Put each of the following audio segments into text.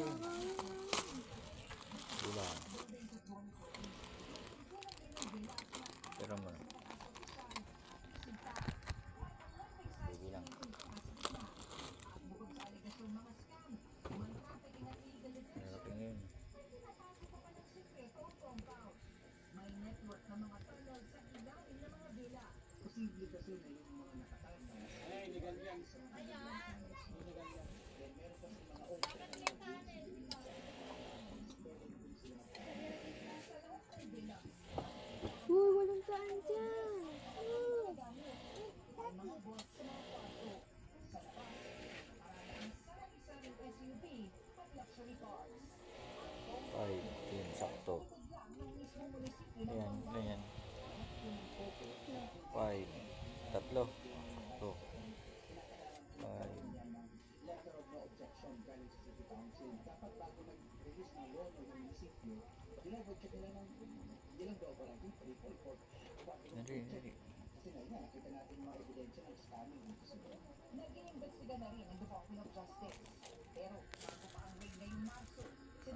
lalaki. Bilang. Pero mo. Bilang. Lalaki ngayon. Walang taan dyan. Ay, yun, sakto. Ayan, ayan. 5. Tatlo. Sakto. 5. Nari.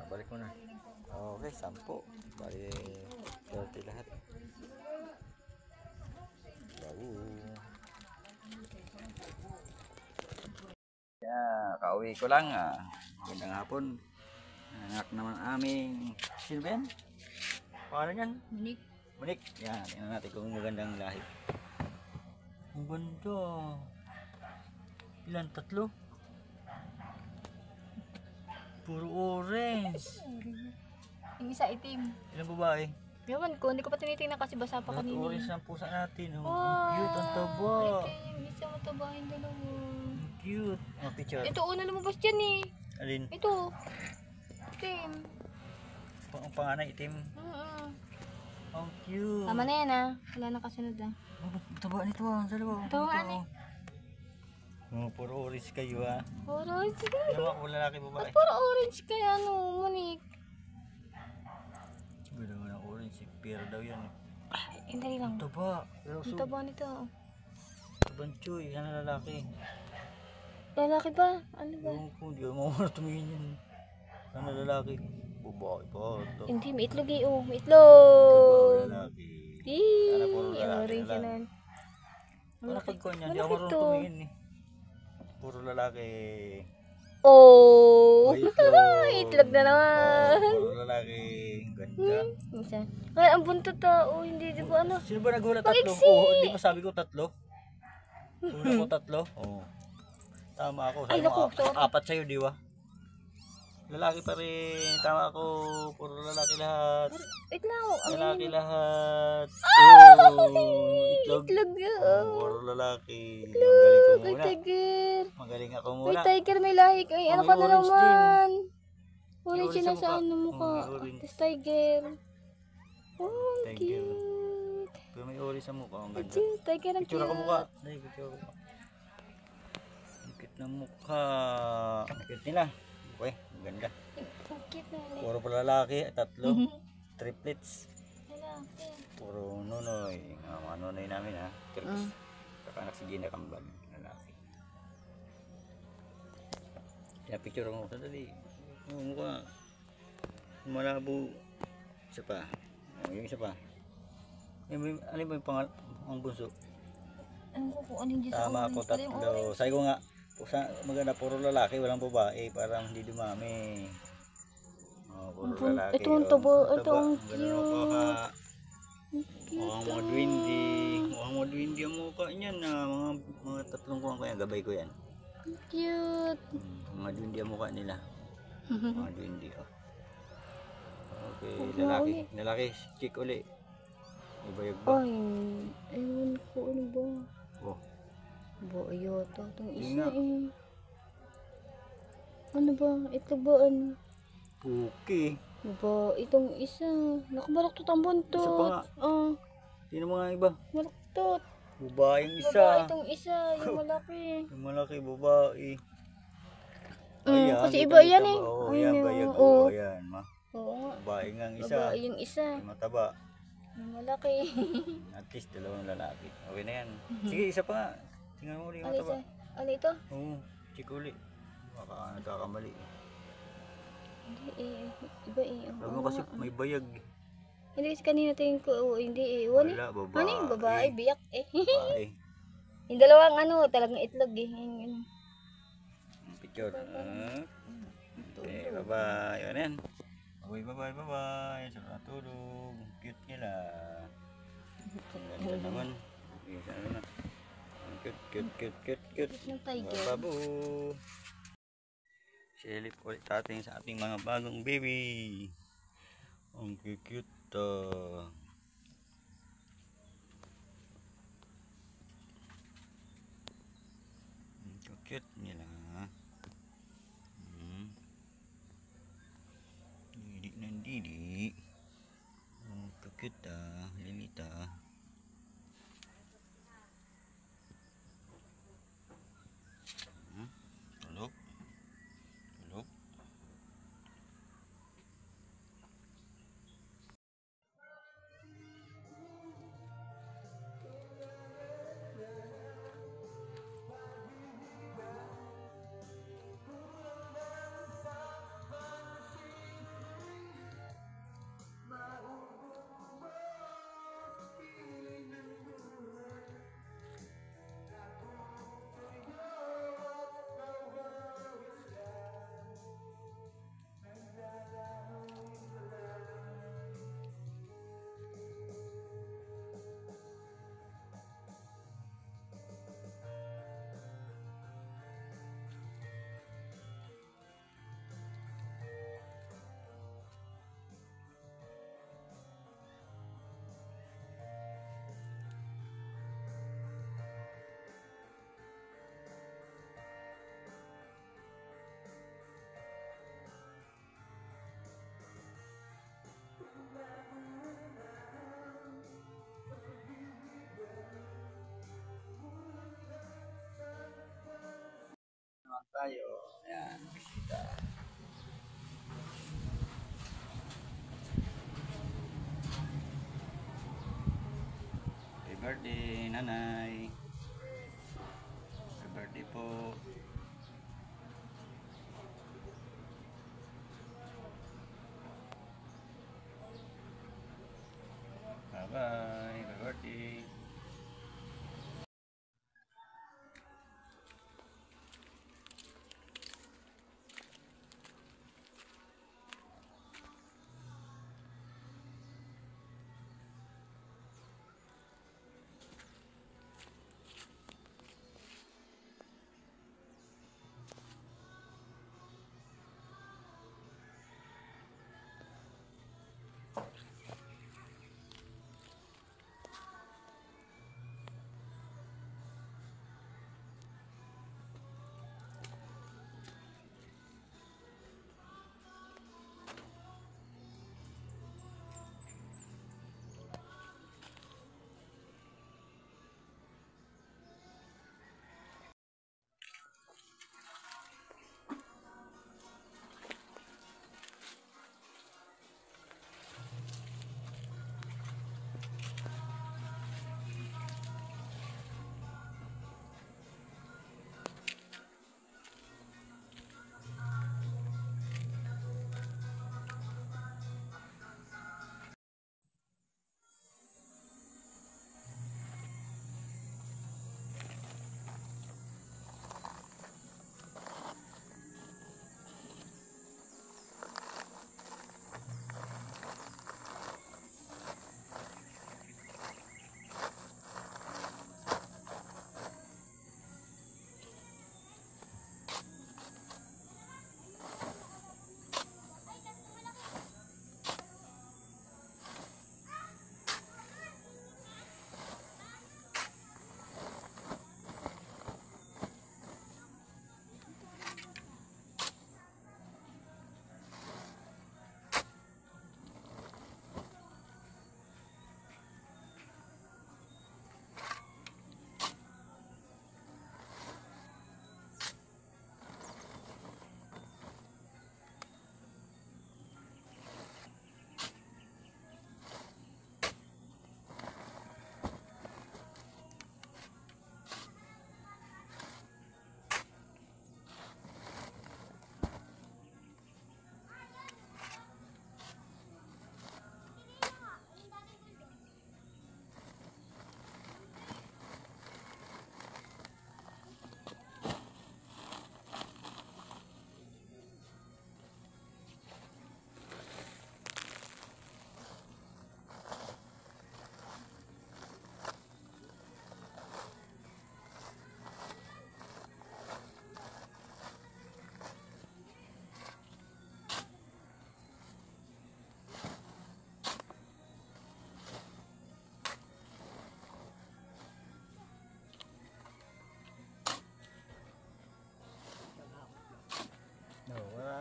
Balik mo na. Okay, 10. Bali, 30 lahat. Kauwi ko lang. Magandang hapon. Anak naman aming Silben. Paano yan? Minik. Manik. Yan, tingnan natin kung magandang lahi. Ang ganda. Ilan? 3? Puro orange. Yung isa itim. Ilang babae? Ewan ko, hindi ko pa tinitingnan kasi basa pa Lahat kanina. orange ng pusa natin. Oh. Wow, Ang cute, ang taba. Yung isa mataba yung dalawa. Ang cute. Oh, picture. Ito, una lumabas dyan eh. Alin? Ito. Itim. Ang panganay itim. Ang cute. Tama na yan ah. Wala na kasunod ah. Oh, ang taba nito ah. Dalawa. Ito nga ano eh. Oh, puro orange kayo ah. Orange. Dalawa ko lalaki babae. Ba't puro orange kaya no, Monique? Ganda mo ng orange. Pero daw yan eh. Hindi lang. Ang taba. Pero Ang taba nito. tabang choy. Yan ang lalaki. Lalaki ba? Ano ba? Ewan ko. Hindi ko mauna tumingin yan. Yan ang lalaki. Babae pa. Hindi, may itlog eh. Oh, may Taba itlog. lalaki. Eee, puro lalaki orange na yan. lang. Ang laki. Malaki ko niyan. Hindi Malaki ako marunong to. tumingin eh. Puro lalaki. Oh! Oh, itlog. Itlog na naman. Puro lalaki. Ganda. Isa. Kaya ang buntot ah. Oh, hindi di ba ano? Sino ba naghula? 3? Mag-iksi. Oo, hindi ba sabi ko 3? Hula ko 3? Oo. Tama ako. Ay, Sabi mo, naku, sorry. 4 sa'yo, di ba? Lalaki pa rin. Tama ako. Puro lalaki lahat. Wait lang. Lalaki lahat. Oh! Itlog. Itlog Oo, yun. puro lalaki. Magaling ko May muna. tiger. Magaling ako May muna. tiger, may lahi. Ay, Oh, ano may ka na orange naman? Orange orange yun sa na sa mukha. ano Oh, mukha. may orange. Tapos tiger. Oh, ang Tiger. cute. Pero may orange sa mukha. Ang Ang ganda. cute. Tiger ang Picture ako cute. mukha. Dahil picture ako. Ang cute ng mukha. Ang cute nila. Okay, ang ganda. Ang cute na ulit. Puro pala lalaki. 3. Triplets. Lalaki. Puro nunoy. Mga nunoy namin ha. Triplets. Kakanak si Gina Kambal. Lalaki. Kaya picture ako. Dali. Ang mukha. Malabo. Isa pa. Yung isa pa. Ano ba yung ang bunso? Ano ko kung ano yung Diyos Tama ako, 3. Sabi ko nga, maganda puro lalaki, walang babae, parang hindi dumami. Oh, puro lalaki. Ito ang taba, ito ang cute. Mukhang mga dwindi. Mukhang mga dwindi ang mukha niyan na mga 3 kuwang ko yan, gabay ko yan. Ang cute. Mga dwindi ang mukha nila. Mga dwindi. Oh. Okay, lalaki, chick uli. Ibayag ba? Ay, ewan ko ano ba? Oh. Ba, ayota. Itong Yun isa nga. eh. Ano ba? Ito ba ano? Puki. Ba, itong isa. Nakabalaktot ang buntot. Isa pa nga. Ah, Sino mga iba? balaktot. Babaeng Baba, isa. itong isa. Yung malaki. Yung malaki babae. Kasi kita iba yan eh. Oo, Ayun yan, yung- bayag. oo. Oo, yan. Oo nga. Babae nga ang isa. Baba, yung isa. Yung mataba. Yung malaki. At least 2 lalaki. Okay na yan. Sige, isa pa nga. Tingnan mo ulit yung Ano mataba. isa? Ano ito? Oo, check uli. Baka nagkakamali. Hindi eh. Iba eh. Sabi mo kasi may bayag. Hindi kasi kanina tingin ko, hindi eh. Wala. Wala, babae. Ano yung babae? Biyak eh. Babae. Yung dalawang ano, talagang itlog eh. Yung, Picture. Okay, bye-bye. Yun yan. Bye-bye, bye-bye. Sarap natulog. Cute nila. Ang ganda naman. Okay, sana na. Cute. ng tiger. Babu. Silip ulit natin sa ating mga bagong baby. Ang cute to. Ang cute nila. Didi ng didi. Ang cute Lilita. Tulog. Tulog. Tayo. Ayan, bisita. Happy birthday, nanay. Happy birthday po. Bye-bye. Happy birthday.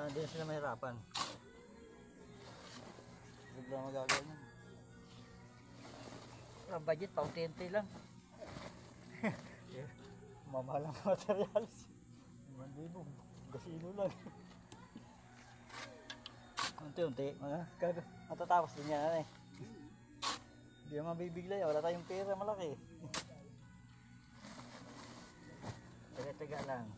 Para hindi sila mahirapan. Bigla magagawa niyan. Ang budget, paunti-unti lang. Mamahal ang materials. 5,000. Gasino lang. Unti-unti. Matatapos din yan eh. Hindi naman bibigla. Wala tayong pera malaki. Taga-taga lang.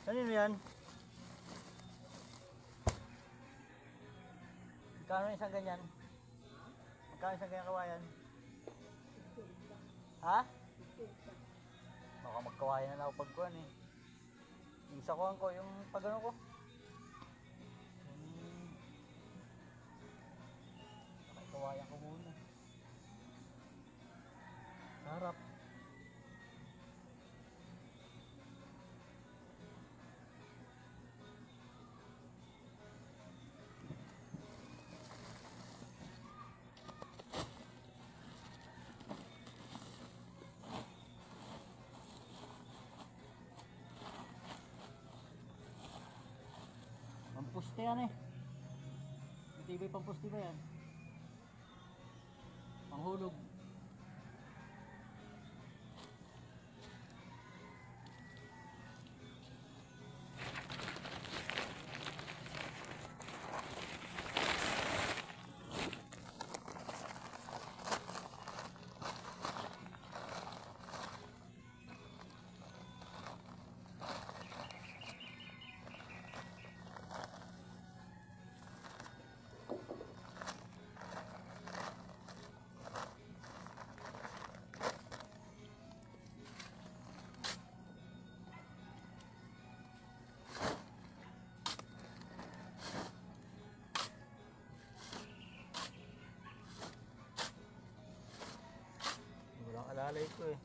Ano yan? Magkano isang ganyan? Magkano isang ganyan kawayan? Ha? Baka magkawayan na ako pagkuhan eh. Yung sakuhan ko, yung pagano ko. Kawayan ko muna. Sarap. Pampuste yan eh. Matibay pampuste ba yan? Panghulog. Alalay ko eh.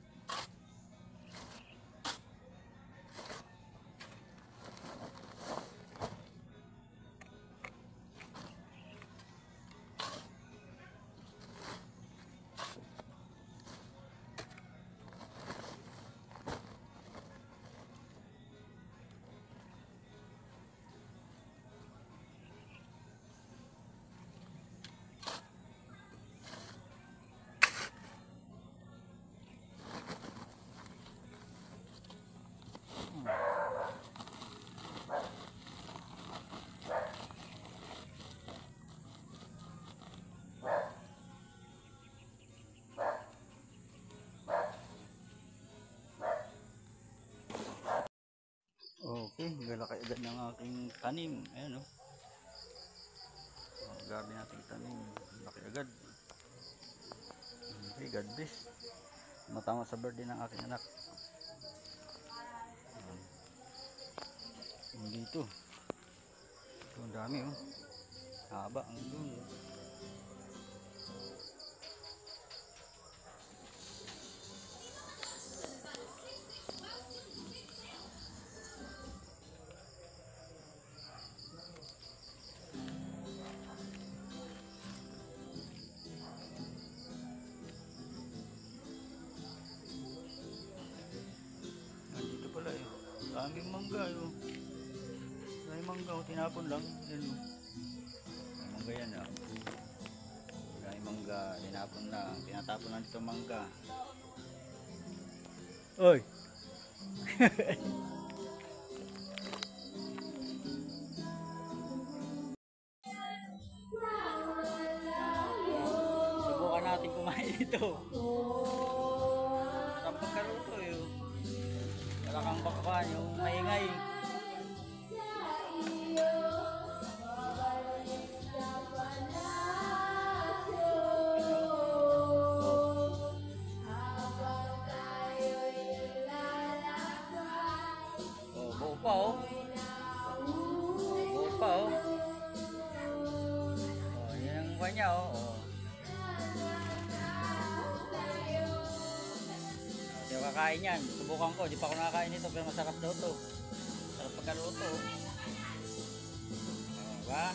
Okay, galaki agad ng aking tanim. Ayan o. Gabi natin tanim. Laki agad. Okay, God bless. Matama sa birthday ng aking anak. Dito. Ito ang dami o. Haba ang dulo. Daming mangga yun. Daming mangga, tinapon lang. Yan. Mangga yan ah. Daming mangga, tinapon lang. Tinatapon lang dito mangga. Oy! Subukan natin kumain ito. Sarap pagkaluto yun. Wala kang bakakan, yung maingay. Oh, buo pa oh. Buo pa oh. Oh, yan ang kanya oh. Hindi ako kakain yan. Subukan ko. Di pa ako nakakain ito pero masarap daw to. Sarap pagkaluto. Diba?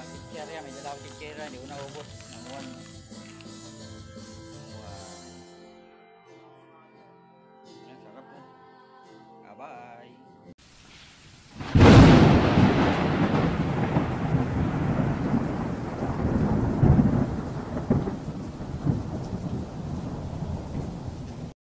Ang titsera yan, may dalawang titsera, hindi ko naubos. Namuhan.